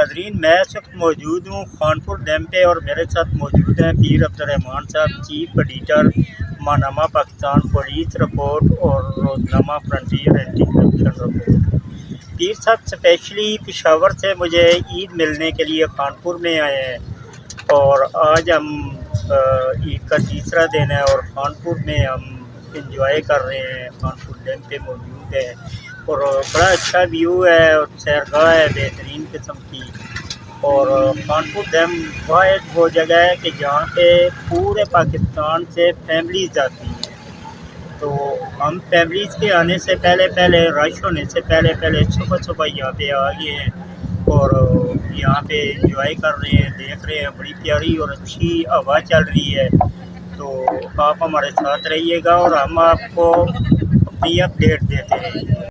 नाजरीन, मैं इस वक्त मौजूद हूँ खानपुर डैम पे और मेरे साथ मौजूद हैं पीर अब्दुर्रहमान साहब, चीफ एडिटर माहनामा पाकिस्तान पुलिस रिपोर्ट और रोजनामा frontier anti corruption report. Pir साहब स्पेशली पेशावर से मुझे ईद मिलने के लिए खानपुर में आए हैं और आज हम ईद का तीसरा दिन है और खानपुर में हम इंजॉय कर रहे हैं। खानपुर डैम पे मौजूद है और बड़ा अच्छा व्यू है और सैरगाह है बेहतरीन किस्म की। और खानपुर डैम वो जगह है कि जहाँ पे पूरे पाकिस्तान से फैमिलीज आती हैं, तो हम फैमिलीज़ के आने से पहले रश होने से पहले सुबह यहाँ पे आ गए हैं और यहाँ पे एंजॉय कर रहे हैं, देख रहे हैं। बड़ी प्यारी और अच्छी हवा चल रही है, तो आप हमारे साथ रहिएगा और हम आपको अपनी अपडेट देते रहेंगे।